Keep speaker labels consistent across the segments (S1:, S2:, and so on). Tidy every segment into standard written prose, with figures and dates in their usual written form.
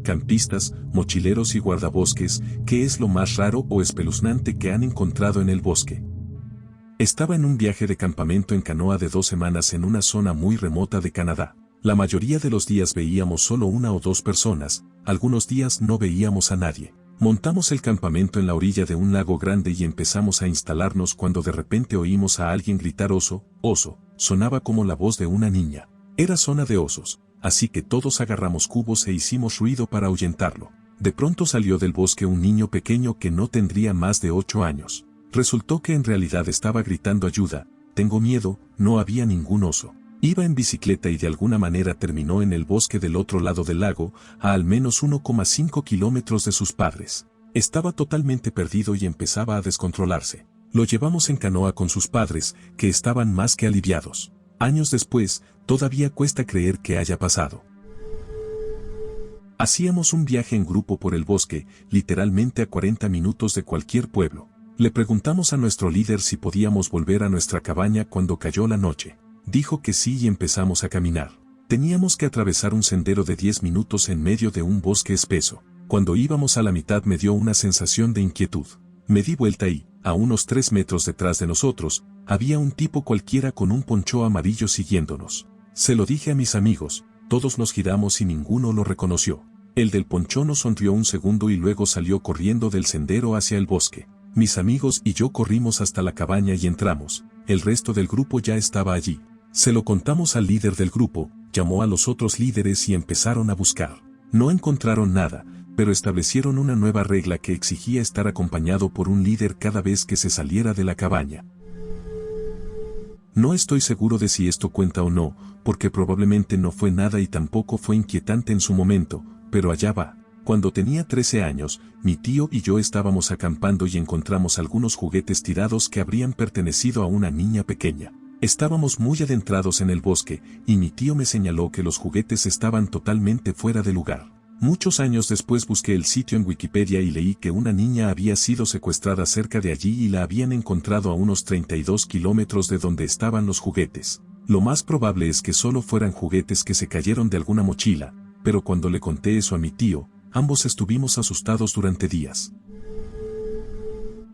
S1: campistas, mochileros y guardabosques, ¿qué es lo más raro o espeluznante que han encontrado en el bosque? Estaba en un viaje de campamento en canoa de 2 semanas en una zona muy remota de Canadá. La mayoría de los días veíamos solo 1 o 2 personas, algunos días no veíamos a nadie. Montamos el campamento en la orilla de un lago grande y empezamos a instalarnos cuando de repente oímos a alguien gritar oso, oso. Sonaba como la voz de una niña. Era zona de osos, así que todos agarramos cubos e hicimos ruido para ahuyentarlo. De pronto salió del bosque un niño pequeño que no tendría más de 8 años. Resultó que en realidad estaba gritando ayuda, tengo miedo, no había ningún oso. Iba en bicicleta y de alguna manera terminó en el bosque del otro lado del lago, a al menos 1,5 kilómetros de sus padres. Estaba totalmente perdido y empezaba a descontrolarse. Lo llevamos en canoa con sus padres, que estaban más que aliviados. Años después, todavía cuesta creer que haya pasado. Hacíamos un viaje en grupo por el bosque, literalmente a 40 minutos de cualquier pueblo. Le preguntamos a nuestro líder si podíamos volver a nuestra cabaña cuando cayó la noche. Dijo que sí y empezamos a caminar. Teníamos que atravesar un sendero de 10 minutos en medio de un bosque espeso. Cuando íbamos a la mitad me dio una sensación de inquietud. Me di vuelta y, a unos 3 metros detrás de nosotros, había un tipo cualquiera con un poncho amarillo siguiéndonos. Se lo dije a mis amigos, todos nos giramos y ninguno lo reconoció. El del poncho nos sonrió un segundo y luego salió corriendo del sendero hacia el bosque. Mis amigos y yo corrimos hasta la cabaña y entramos. El resto del grupo ya estaba allí. Se lo contamos al líder del grupo, llamó a los otros líderes y empezaron a buscar. No encontraron nada, pero establecieron una nueva regla que exigía estar acompañado por un líder cada vez que se saliera de la cabaña. No estoy seguro de si esto cuenta o no, porque probablemente no fue nada y tampoco fue inquietante en su momento, pero allá va. Cuando tenía 13 años, mi tío y yo estábamos acampando y encontramos algunos juguetes tirados que habrían pertenecido a una niña pequeña. Estábamos muy adentrados en el bosque, y mi tío me señaló que los juguetes estaban totalmente fuera de lugar. Muchos años después busqué el sitio en Wikipedia y leí que una niña había sido secuestrada cerca de allí y la habían encontrado a unos 32 kilómetros de donde estaban los juguetes. Lo más probable es que solo fueran juguetes que se cayeron de alguna mochila, pero cuando le conté eso a mi tío, ambos estuvimos asustados durante días.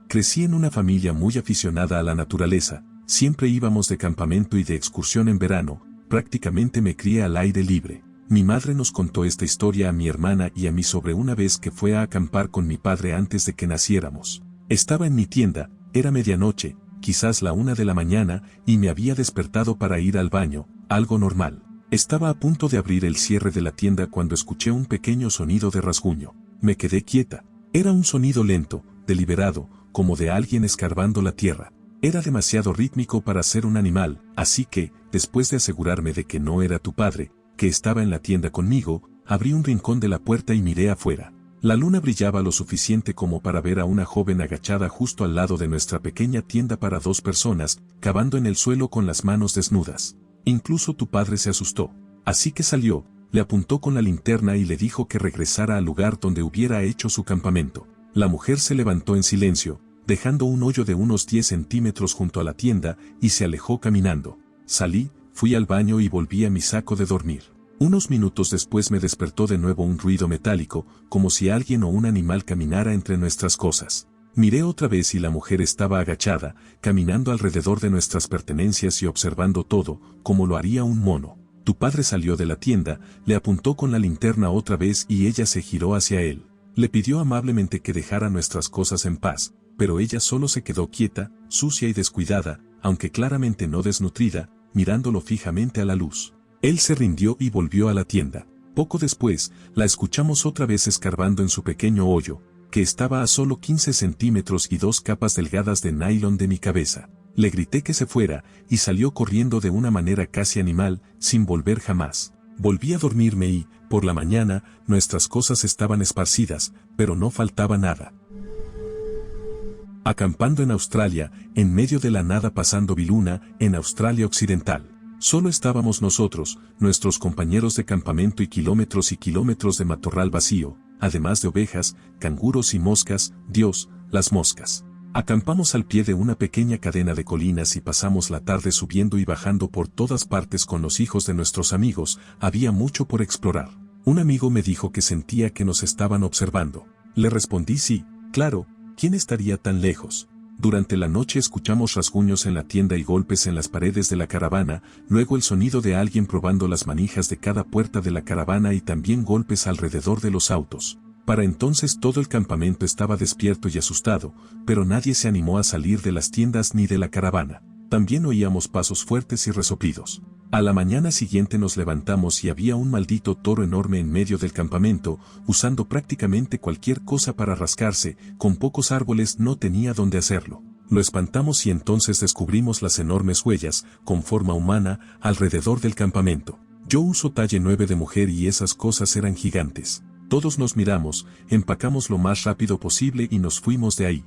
S1: Crecí en una familia muy aficionada a la naturaleza, siempre íbamos de campamento y de excursión en verano, prácticamente me crié al aire libre. Mi madre nos contó esta historia a mi hermana y a mí sobre una vez que fue a acampar con mi padre antes de que naciéramos. Estaba en mi tienda, era medianoche, quizás la 1 de la mañana, y me había despertado para ir al baño, algo normal. Estaba a punto de abrir el cierre de la tienda cuando escuché un pequeño sonido de rasguño. Me quedé quieta. Era un sonido lento, deliberado, como de alguien escarbando la tierra. Era demasiado rítmico para ser un animal, así que, después de asegurarme de que no era tu padre, que estaba en la tienda conmigo, abrí un rincón de la puerta y miré afuera. La luna brillaba lo suficiente como para ver a una joven agachada justo al lado de nuestra pequeña tienda para 2 personas, cavando en el suelo con las manos desnudas. Incluso tu padre se asustó. Así que salió, le apuntó con la linterna y le dijo que regresara al lugar donde hubiera hecho su campamento. La mujer se levantó en silencio, dejando un hoyo de unos 10 centímetros junto a la tienda, y se alejó caminando. Salí, fui al baño y volví a mi saco de dormir. Unos minutos después me despertó de nuevo un ruido metálico, como si alguien o un animal caminara entre nuestras cosas. Miré otra vez y la mujer estaba agachada, caminando alrededor de nuestras pertenencias y observando todo, como lo haría un mono. Tu padre salió de la tienda, le apuntó con la linterna otra vez y ella se giró hacia él. Le pidió amablemente que dejara nuestras cosas en paz, pero ella solo se quedó quieta, sucia y descuidada, aunque claramente no desnutrida, mirándolo fijamente a la luz. Él se rindió y volvió a la tienda. Poco después, la escuchamos otra vez escarbando en su pequeño hoyo, que estaba a solo 15 centímetros y 2 capas delgadas de nylon de mi cabeza. Le grité que se fuera, y salió corriendo de una manera casi animal, sin volver jamás. Volví a dormirme y, por la mañana, nuestras cosas estaban esparcidas, pero no faltaba nada. Acampando en Australia, en medio de la nada pasando Viluna, en Australia Occidental. Solo estábamos nosotros, nuestros compañeros de campamento y kilómetros de matorral vacío, además de ovejas, canguros y moscas, Dios, las moscas. Acampamos al pie de una pequeña cadena de colinas y pasamos la tarde subiendo y bajando por todas partes con los hijos de nuestros amigos, había mucho por explorar. Un amigo me dijo que sentía que nos estaban observando. Le respondí sí, claro, ¿quién estaría tan lejos? Durante la noche escuchamos rasguños en la tienda y golpes en las paredes de la caravana, luego el sonido de alguien probando las manijas de cada puerta de la caravana y también golpes alrededor de los autos. Para entonces todo el campamento estaba despierto y asustado, pero nadie se animó a salir de las tiendas ni de la caravana. También oíamos pasos fuertes y resoplidos. A la mañana siguiente nos levantamos y había un maldito toro enorme en medio del campamento, usando prácticamente cualquier cosa para rascarse, con pocos árboles no tenía dónde hacerlo. Lo espantamos y entonces descubrimos las enormes huellas, con forma humana, alrededor del campamento. Yo uso talla 9 de mujer y esas cosas eran gigantes. Todos nos miramos, empacamos lo más rápido posible y nos fuimos de ahí.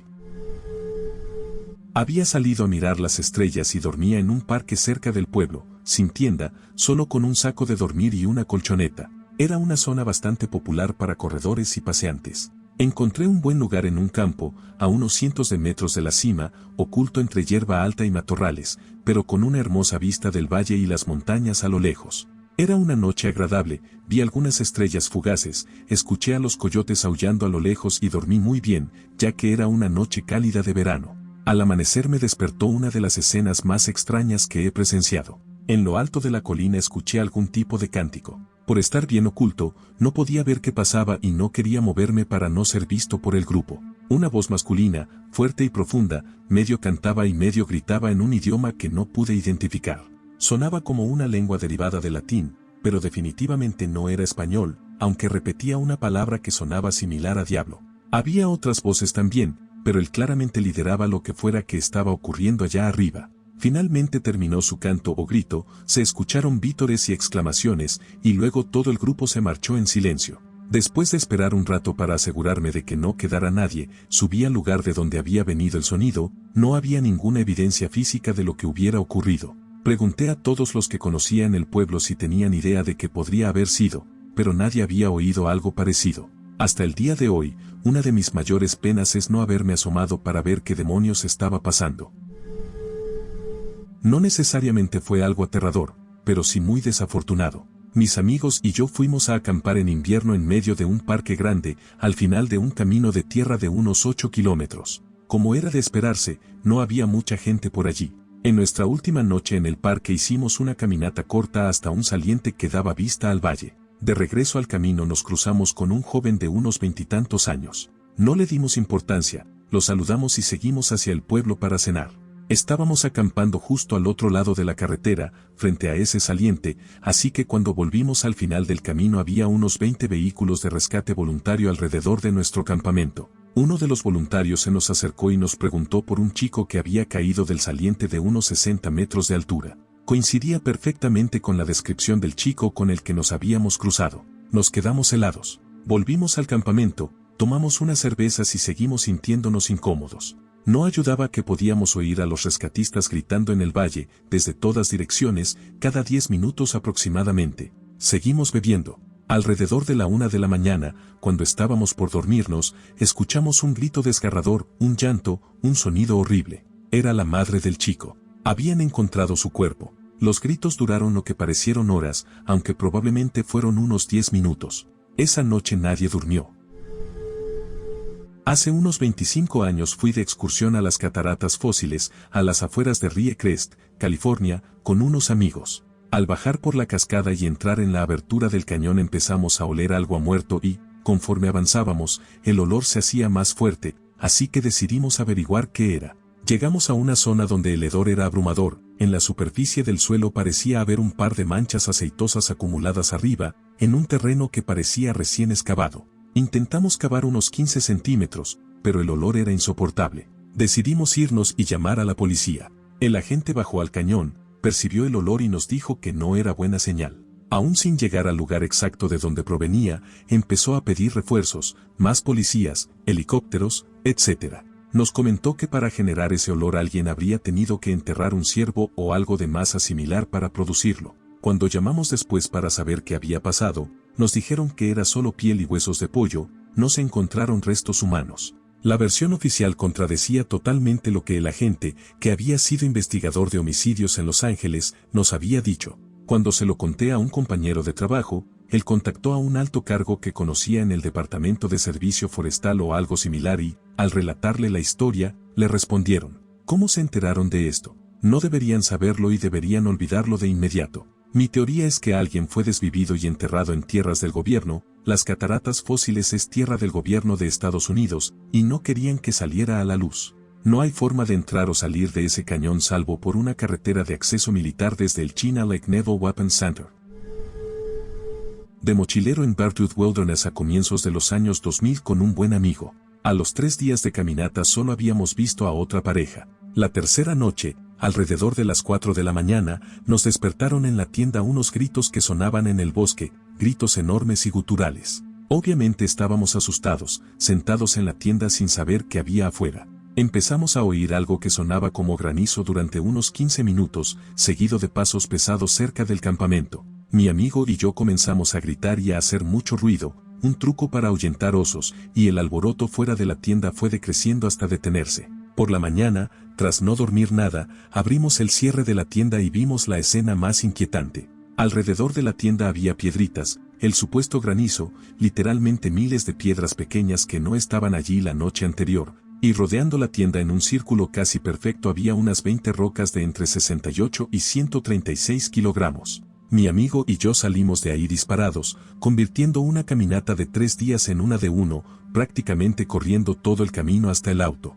S1: Había salido a mirar las estrellas y dormía en un parque cerca del pueblo, sin tienda, solo con un saco de dormir y una colchoneta. Era una zona bastante popular para corredores y paseantes. Encontré un buen lugar en un campo, a unos cientos de metros de la cima, oculto entre hierba alta y matorrales, pero con una hermosa vista del valle y las montañas a lo lejos. Era una noche agradable, vi algunas estrellas fugaces, escuché a los coyotes aullando a lo lejos y dormí muy bien, ya que era una noche cálida de verano. Al amanecer me despertó una de las escenas más extrañas que he presenciado. En lo alto de la colina escuché algún tipo de cántico. Por estar bien oculto, no podía ver qué pasaba y no quería moverme para no ser visto por el grupo. Una voz masculina, fuerte y profunda, medio cantaba y medio gritaba en un idioma que no pude identificar. Sonaba como una lengua derivada del latín, pero definitivamente no era español, aunque repetía una palabra que sonaba similar a diablo. Había otras voces también, pero él claramente lideraba lo que fuera que estaba ocurriendo allá arriba. Finalmente terminó su canto o grito, se escucharon vítores y exclamaciones, y luego todo el grupo se marchó en silencio. Después de esperar un rato para asegurarme de que no quedara nadie, subí al lugar de donde había venido el sonido, no había ninguna evidencia física de lo que hubiera ocurrido. Pregunté a todos los que conocía en el pueblo si tenían idea de qué podría haber sido, pero nadie había oído algo parecido. Hasta el día de hoy, una de mis mayores penas es no haberme asomado para ver qué demonios estaba pasando. No necesariamente fue algo aterrador, pero sí muy desafortunado. Mis amigos y yo fuimos a acampar en invierno en medio de un parque grande, al final de un camino de tierra de unos 8 kilómetros. Como era de esperarse, no había mucha gente por allí. En nuestra última noche en el parque hicimos una caminata corta hasta un saliente que daba vista al valle. De regreso al camino nos cruzamos con un joven de unos 20 y tantos años. No le dimos importancia, lo saludamos y seguimos hacia el pueblo para cenar. Estábamos acampando justo al otro lado de la carretera, frente a ese saliente, así que cuando volvimos al final del camino había unos 20 vehículos de rescate voluntario alrededor de nuestro campamento. Uno de los voluntarios se nos acercó y nos preguntó por un chico que había caído del saliente de unos 60 metros de altura. Coincidía perfectamente con la descripción del chico con el que nos habíamos cruzado. Nos quedamos helados. Volvimos al campamento, tomamos unas cervezas y seguimos sintiéndonos incómodos. No ayudaba que podíamos oír a los rescatistas gritando en el valle, desde todas direcciones, cada 10 minutos aproximadamente. Seguimos bebiendo. Alrededor de la 1 de la mañana, cuando estábamos por dormirnos, escuchamos un grito desgarrador, un llanto, un sonido horrible. Era la madre del chico. Habían encontrado su cuerpo. Los gritos duraron lo que parecieron horas, aunque probablemente fueron unos 10 minutos. Esa noche nadie durmió. Hace unos 25 años fui de excursión a las cataratas fósiles, a las afueras de Rie Crest, California, con unos amigos. Al bajar por la cascada y entrar en la abertura del cañón empezamos a oler algo a muerto y, conforme avanzábamos, el olor se hacía más fuerte, así que decidimos averiguar qué era. Llegamos a una zona donde el hedor era abrumador, en la superficie del suelo parecía haber un par de manchas aceitosas acumuladas arriba, en un terreno que parecía recién excavado. Intentamos cavar unos 15 centímetros, pero el olor era insoportable. Decidimos irnos y llamar a la policía. El agente bajó al cañón, percibió el olor y nos dijo que no era buena señal. Aún sin llegar al lugar exacto de donde provenía, empezó a pedir refuerzos, más policías, helicópteros, etc. Nos comentó que para generar ese olor alguien habría tenido que enterrar un ciervo o algo de masa similar para producirlo. Cuando llamamos después para saber qué había pasado, nos dijeron que era solo piel y huesos de pollo, no se encontraron restos humanos. La versión oficial contradecía totalmente lo que el agente, que había sido investigador de homicidios en Los Ángeles, nos había dicho. Cuando se lo conté a un compañero de trabajo, él contactó a un alto cargo que conocía en el Departamento de Servicio Forestal o algo similar y, al relatarle la historia, le respondieron: ¿cómo se enteraron de esto? No deberían saberlo y deberían olvidarlo de inmediato. Mi teoría es que alguien fue desvivido y enterrado en tierras del gobierno. Las cataratas fósiles es tierra del gobierno de Estados Unidos, y no querían que saliera a la luz. No hay forma de entrar o salir de ese cañón salvo por una carretera de acceso militar desde el China Lake Naval Weapons Center. De mochilero en Bardwood Wilderness a comienzos de los años 2000 con un buen amigo. A los 3 días de caminata solo habíamos visto a otra pareja. La tercera noche, alrededor de las 4 de la mañana, nos despertaron en la tienda unos gritos que sonaban en el bosque, gritos enormes y guturales. Obviamente estábamos asustados, sentados en la tienda sin saber qué había afuera. Empezamos a oír algo que sonaba como granizo durante unos 15 minutos, seguido de pasos pesados cerca del campamento. Mi amigo y yo comenzamos a gritar y a hacer mucho ruido, un truco para ahuyentar osos, y el alboroto fuera de la tienda fue decreciendo hasta detenerse. Por la mañana, tras no dormir nada, abrimos el cierre de la tienda y vimos la escena más inquietante. Alrededor de la tienda había piedritas, el supuesto granizo, literalmente miles de piedras pequeñas que no estaban allí la noche anterior, y rodeando la tienda en un círculo casi perfecto había unas 20 rocas de entre 68 y 136 kilogramos. Mi amigo y yo salimos de ahí disparados, convirtiendo una caminata de 3 días en una de uno, prácticamente corriendo todo el camino hasta el auto.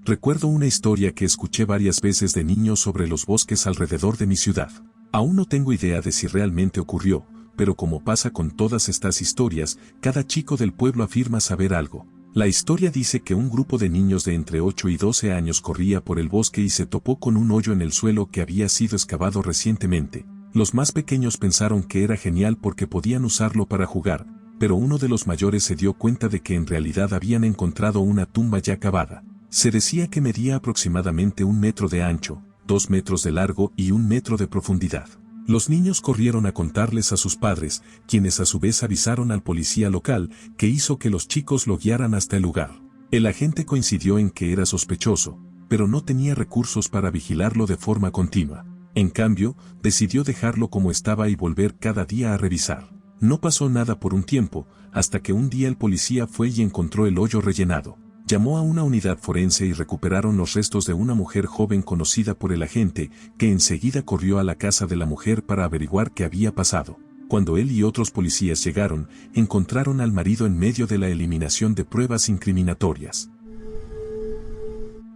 S1: Recuerdo una historia que escuché varias veces de niño sobre los bosques alrededor de mi ciudad. Aún no tengo idea de si realmente ocurrió, pero como pasa con todas estas historias, cada chico del pueblo afirma saber algo. La historia dice que un grupo de niños de entre 8 y 12 años corría por el bosque y se topó con un hoyo en el suelo que había sido excavado recientemente. Los más pequeños pensaron que era genial porque podían usarlo para jugar, pero uno de los mayores se dio cuenta de que en realidad habían encontrado una tumba ya cavada. Se decía que medía aproximadamente 1 metro de ancho, 2 metros de largo y 1 metro de profundidad. Los niños corrieron a contarles a sus padres, quienes a su vez avisaron al policía local, que hizo que los chicos lo guiaran hasta el lugar. El agente coincidió en que era sospechoso, pero no tenía recursos para vigilarlo de forma continua. En cambio, decidió dejarlo como estaba y volver cada día a revisar. No pasó nada por un tiempo, hasta que un día el policía fue y encontró el hoyo rellenado. Llamó a una unidad forense y recuperaron los restos de una mujer joven conocida por el agente, que enseguida corrió a la casa de la mujer para averiguar qué había pasado. Cuando él y otros policías llegaron, encontraron al marido en medio de la eliminación de pruebas incriminatorias.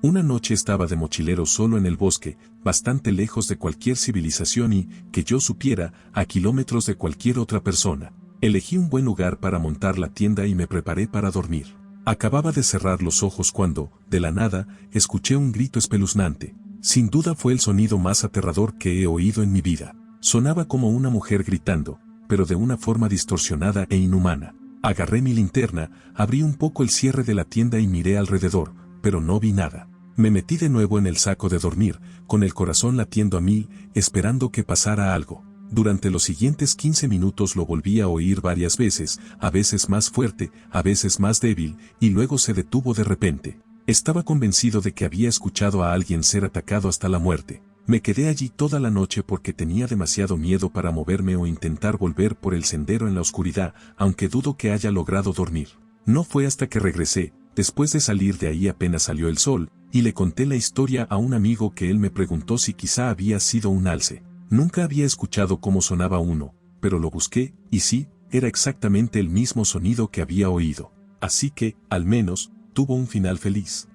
S1: Una noche estaba de mochilero solo en el bosque, bastante lejos de cualquier civilización y, que yo supiera, a kilómetros de cualquier otra persona. Elegí un buen lugar para montar la tienda y me preparé para dormir. Acababa de cerrar los ojos cuando, de la nada, escuché un grito espeluznante. Sin duda fue el sonido más aterrador que he oído en mi vida. Sonaba como una mujer gritando, pero de una forma distorsionada e inhumana. Agarré mi linterna, abrí un poco el cierre de la tienda y miré alrededor, pero no vi nada. Me metí de nuevo en el saco de dormir, con el corazón latiendo a 1000, esperando que pasara algo. Durante los siguientes 15 minutos lo volví a oír varias veces, a veces más fuerte, a veces más débil, y luego se detuvo de repente. Estaba convencido de que había escuchado a alguien ser atacado hasta la muerte. Me quedé allí toda la noche porque tenía demasiado miedo para moverme o intentar volver por el sendero en la oscuridad, aunque dudo que haya logrado dormir. No fue hasta que regresé, después de salir de ahí apenas salió el sol, y le conté la historia a un amigo que él me preguntó si quizá había sido un alce. Nunca había escuchado cómo sonaba uno, pero lo busqué, y sí, era exactamente el mismo sonido que había oído. Así que, al menos, tuvo un final feliz.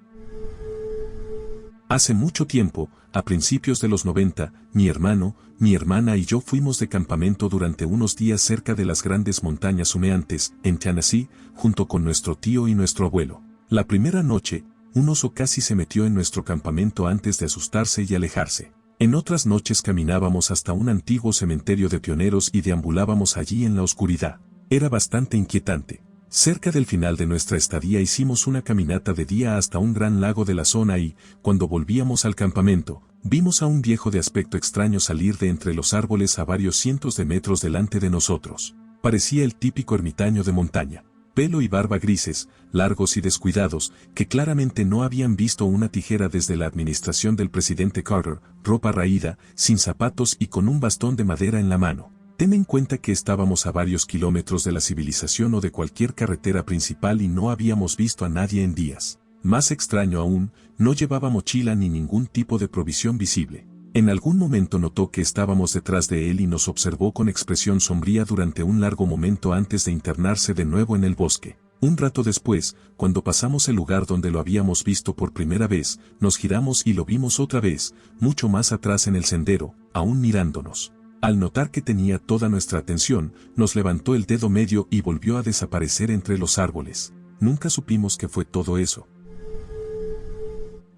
S1: Hace mucho tiempo, a principios de los 90, mi hermano, mi hermana y yo fuimos de campamento durante unos días cerca de las grandes montañas humeantes, en Tennessee, junto con nuestro tío y nuestro abuelo. La primera noche, un oso casi se metió en nuestro campamento antes de asustarse y alejarse. En otras noches caminábamos hasta un antiguo cementerio de pioneros y deambulábamos allí en la oscuridad. Era bastante inquietante. Cerca del final de nuestra estadía hicimos una caminata de día hasta un gran lago de la zona y, cuando volvíamos al campamento, vimos a un viejo de aspecto extraño salir de entre los árboles a varios cientos de metros delante de nosotros. Parecía el típico ermitaño de montaña. Pelo y barba grises, largos y descuidados, que claramente no habían visto una tijera desde la administración del presidente Carter, ropa raída, sin zapatos y con un bastón de madera en la mano. Ten en cuenta que estábamos a varios kilómetros de la civilización o de cualquier carretera principal y no habíamos visto a nadie en días. Más extraño aún, no llevaba mochila ni ningún tipo de provisión visible. En algún momento notó que estábamos detrás de él y nos observó con expresión sombría durante un largo momento antes de internarse de nuevo en el bosque. Un rato después, cuando pasamos el lugar donde lo habíamos visto por primera vez, nos giramos y lo vimos otra vez, mucho más atrás en el sendero, aún mirándonos. Al notar que tenía toda nuestra atención, nos levantó el dedo medio y volvió a desaparecer entre los árboles. Nunca supimos qué fue todo eso.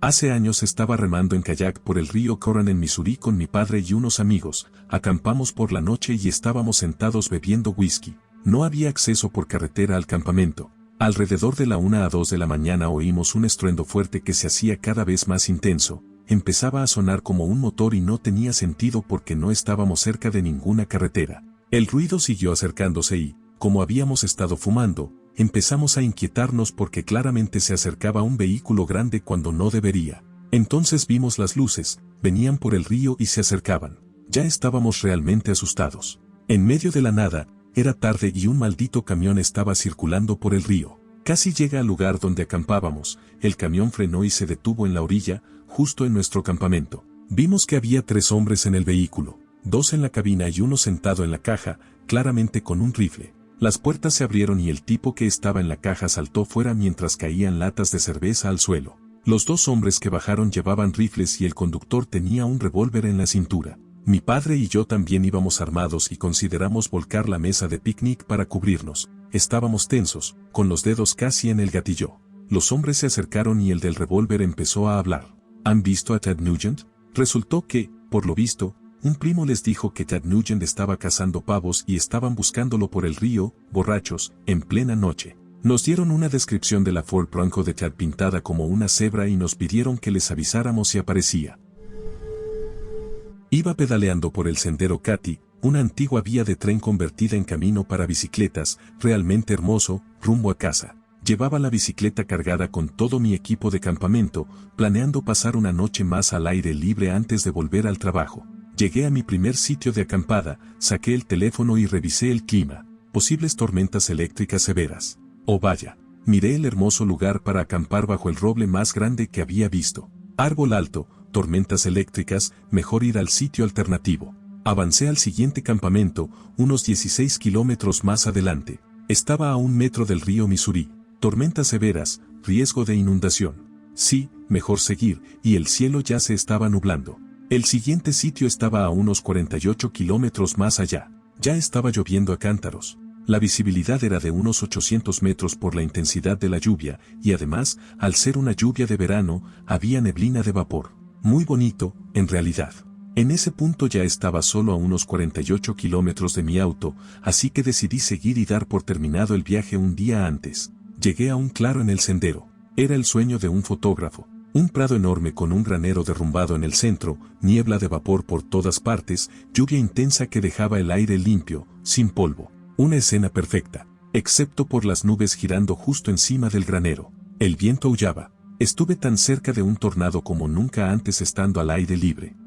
S1: Hace años estaba remando en kayak por el río Coran en Missouri con mi padre y unos amigos. Acampamos por la noche y estábamos sentados bebiendo whisky. No había acceso por carretera al campamento. Alrededor de la 1 a 2 de la mañana oímos un estruendo fuerte que se hacía cada vez más intenso. Empezaba a sonar como un motor y no tenía sentido porque no estábamos cerca de ninguna carretera. El ruido siguió acercándose y, como habíamos estado fumando, empezamos a inquietarnos porque claramente se acercaba un vehículo grande cuando no debería. Entonces vimos las luces, venían por el río y se acercaban. Ya estábamos realmente asustados. En medio de la nada, era tarde y un maldito camión estaba circulando por el río. Casi llega al lugar donde acampábamos, el camión frenó y se detuvo en la orilla, justo en nuestro campamento. Vimos que había 3 hombres en el vehículo, 2 en la cabina y uno sentado en la caja, claramente con un rifle. Las puertas se abrieron y el tipo que estaba en la caja saltó fuera mientras caían latas de cerveza al suelo. Los 2 hombres que bajaron llevaban rifles y el conductor tenía un revólver en la cintura. Mi padre y yo también íbamos armados y consideramos volcar la mesa de picnic para cubrirnos. Estábamos tensos, con los dedos casi en el gatillo. Los hombres se acercaron y el del revólver empezó a hablar. ¿Han visto a Ted Nugent? Resultó que, por lo visto, un primo les dijo que Ted Nugent estaba cazando pavos y estaban buscándolo por el río, borrachos, en plena noche. Nos dieron una descripción de la Ford Bronco de Ted pintada como una cebra y nos pidieron que les avisáramos si aparecía. Iba pedaleando por el sendero Cathy, una antigua vía de tren convertida en camino para bicicletas, realmente hermoso, rumbo a casa. Llevaba la bicicleta cargada con todo mi equipo de campamento, planeando pasar una noche más al aire libre antes de volver al trabajo. Llegué a mi primer sitio de acampada, saqué el teléfono y revisé el clima. Posibles tormentas eléctricas severas. Oh vaya, miré el hermoso lugar para acampar bajo el roble más grande que había visto. Árbol alto, tormentas eléctricas, mejor ir al sitio alternativo. Avancé al siguiente campamento, unos 16 kilómetros más adelante. Estaba a 1 metro del río Missouri. Tormentas severas, riesgo de inundación. Sí, mejor seguir, y el cielo ya se estaba nublando. El siguiente sitio estaba a unos 48 kilómetros más allá. Ya estaba lloviendo a cántaros. La visibilidad era de unos 800 metros por la intensidad de la lluvia, y además, al ser una lluvia de verano, había neblina de vapor. Muy bonito, en realidad. En ese punto ya estaba solo a unos 48 kilómetros de mi auto, así que decidí seguir y dar por terminado el viaje un día antes. Llegué a un claro en el sendero. Era el sueño de un fotógrafo. Un prado enorme con un granero derrumbado en el centro, niebla de vapor por todas partes, lluvia intensa que dejaba el aire limpio, sin polvo. Una escena perfecta, excepto por las nubes girando justo encima del granero. El viento aullaba. Estuve tan cerca de un tornado como nunca antes estando al aire libre.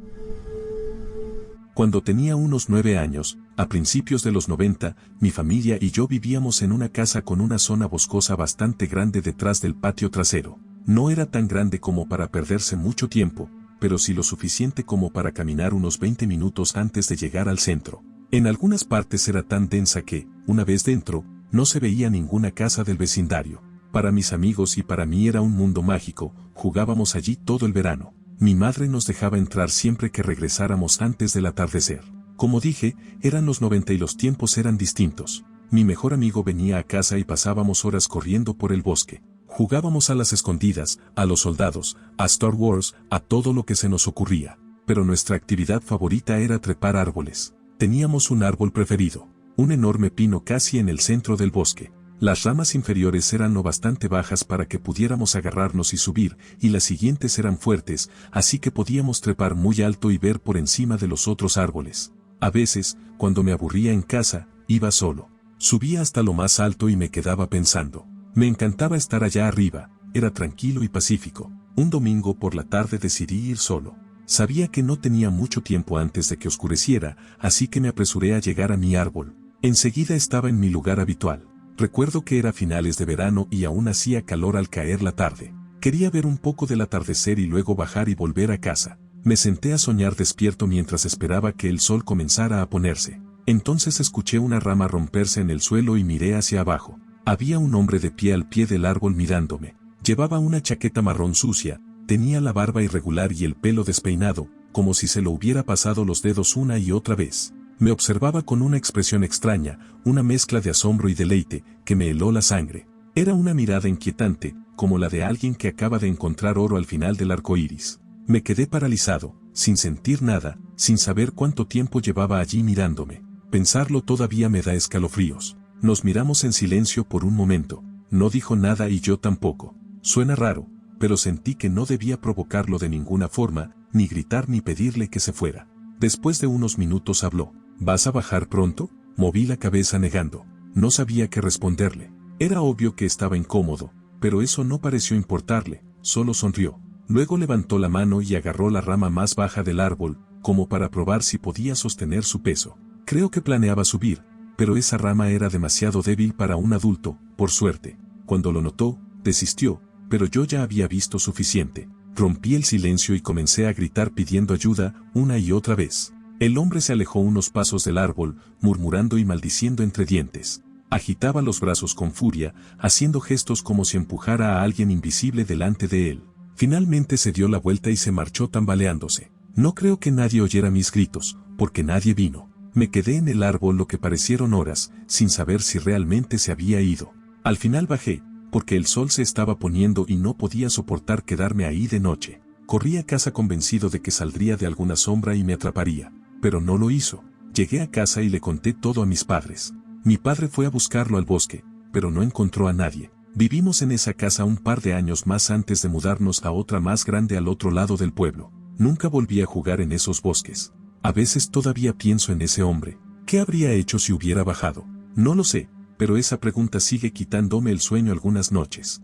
S1: Cuando tenía unos 9 años, a principios de los 90, mi familia y yo vivíamos en una casa con una zona boscosa bastante grande detrás del patio trasero. No era tan grande como para perderse mucho tiempo, pero sí lo suficiente como para caminar unos 20 minutos antes de llegar al centro. En algunas partes era tan densa que, una vez dentro, no se veía ninguna casa del vecindario. Para mis amigos y para mí era un mundo mágico, jugábamos allí todo el verano. Mi madre nos dejaba entrar siempre que regresáramos antes del atardecer. Como dije, eran los 90 y los tiempos eran distintos. Mi mejor amigo venía a casa y pasábamos horas corriendo por el bosque. Jugábamos a las escondidas, a los soldados, a Star Wars, a todo lo que se nos ocurría. Pero nuestra actividad favorita era trepar árboles. Teníamos un árbol preferido, un enorme pino casi en el centro del bosque. Las ramas inferiores eran lo bastante bajas para que pudiéramos agarrarnos y subir, y las siguientes eran fuertes, así que podíamos trepar muy alto y ver por encima de los otros árboles. A veces, cuando me aburría en casa, iba solo. Subía hasta lo más alto y me quedaba pensando. Me encantaba estar allá arriba, era tranquilo y pacífico. Un domingo por la tarde decidí ir solo. Sabía que no tenía mucho tiempo antes de que oscureciera, así que me apresuré a llegar a mi árbol. Enseguida estaba en mi lugar habitual. Recuerdo que era finales de verano y aún hacía calor al caer la tarde. Quería ver un poco del atardecer y luego bajar y volver a casa. Me senté a soñar despierto mientras esperaba que el sol comenzara a ponerse. Entonces escuché una rama romperse en el suelo y miré hacia abajo. Había un hombre de pie al pie del árbol mirándome. Llevaba una chaqueta marrón sucia, tenía la barba irregular y el pelo despeinado, como si se lo hubiera pasado los dedos una y otra vez. Me observaba con una expresión extraña, una mezcla de asombro y deleite, que me heló la sangre. Era una mirada inquietante, como la de alguien que acaba de encontrar oro al final del arco iris. Me quedé paralizado, sin sentir nada, sin saber cuánto tiempo llevaba allí mirándome. Pensarlo todavía me da escalofríos. Nos miramos en silencio por un momento. No dijo nada y yo tampoco. Suena raro, pero sentí que no debía provocarlo de ninguna forma, ni gritar ni pedirle que se fuera. Después de unos minutos habló. ¿Vas a bajar pronto? Moví la cabeza negando. No sabía qué responderle. Era obvio que estaba incómodo, pero eso no pareció importarle, solo sonrió. Luego levantó la mano y agarró la rama más baja del árbol, como para probar si podía sostener su peso. Creo que planeaba subir, pero esa rama era demasiado débil para un adulto, por suerte. Cuando lo notó, desistió, pero yo ya había visto suficiente. Rompí el silencio y comencé a gritar pidiendo ayuda una y otra vez. El hombre se alejó unos pasos del árbol, murmurando y maldiciendo entre dientes. Agitaba los brazos con furia, haciendo gestos como si empujara a alguien invisible delante de él. Finalmente se dio la vuelta y se marchó tambaleándose. No creo que nadie oyera mis gritos, porque nadie vino. Me quedé en el árbol lo que parecieron horas, sin saber si realmente se había ido. Al final bajé, porque el sol se estaba poniendo y no podía soportar quedarme ahí de noche. Corrí a casa convencido de que saldría de alguna sombra y me atraparía, pero no lo hizo. Llegué a casa y le conté todo a mis padres. Mi padre fue a buscarlo al bosque, pero no encontró a nadie. Vivimos en esa casa un par de años más antes de mudarnos a otra más grande al otro lado del pueblo. Nunca volví a jugar en esos bosques. A veces todavía pienso en ese hombre. ¿Qué habría hecho si hubiera bajado? No lo sé, pero esa pregunta sigue quitándome el sueño algunas noches.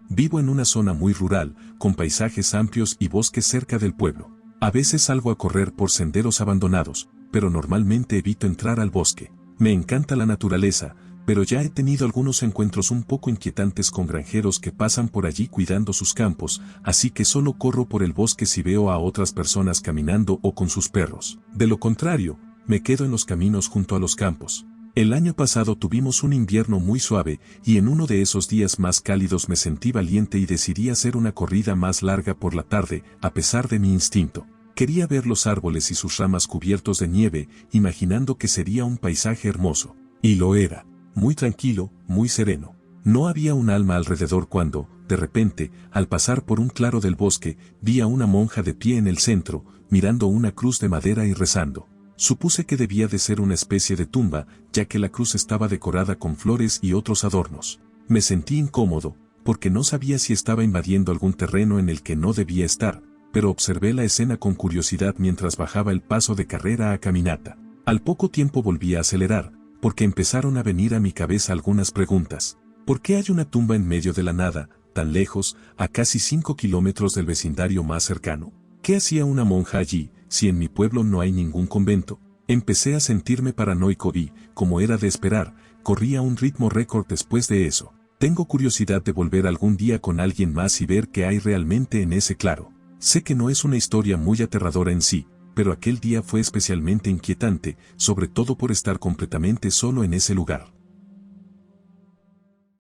S1: Vivo en una zona muy rural, con paisajes amplios y bosques cerca del pueblo. A veces salgo a correr por senderos abandonados, pero normalmente evito entrar al bosque. Me encanta la naturaleza, pero ya he tenido algunos encuentros un poco inquietantes con granjeros que pasan por allí cuidando sus campos, así que solo corro por el bosque si veo a otras personas caminando o con sus perros. De lo contrario, me quedo en los caminos junto a los campos. El año pasado tuvimos un invierno muy suave, y en uno de esos días más cálidos me sentí valiente y decidí hacer una corrida más larga por la tarde, a pesar de mi instinto. Quería ver los árboles y sus ramas cubiertos de nieve, imaginando que sería un paisaje hermoso. Y lo era. Muy tranquilo, muy sereno. No había un alma alrededor cuando, de repente, al pasar por un claro del bosque, vi a una monja de pie en el centro, mirando una cruz de madera y rezando. Supuse que debía de ser una especie de tumba, ya que la cruz estaba decorada con flores y otros adornos. Me sentí incómodo, porque no sabía si estaba invadiendo algún terreno en el que no debía estar, pero observé la escena con curiosidad mientras bajaba el paso de carrera a caminata. Al poco tiempo volví a acelerar, porque empezaron a venir a mi cabeza algunas preguntas. ¿Por qué hay una tumba en medio de la nada, tan lejos, a casi 5 kilómetros del vecindario más cercano? ¿Qué hacía una monja allí, si en mi pueblo no hay ningún convento? Empecé a sentirme paranoico y, como era de esperar, corrí a un ritmo récord después de eso. Tengo curiosidad de volver algún día con alguien más y ver qué hay realmente en ese claro. Sé que no es una historia muy aterradora en sí, pero aquel día fue especialmente inquietante, sobre todo por estar completamente solo en ese lugar.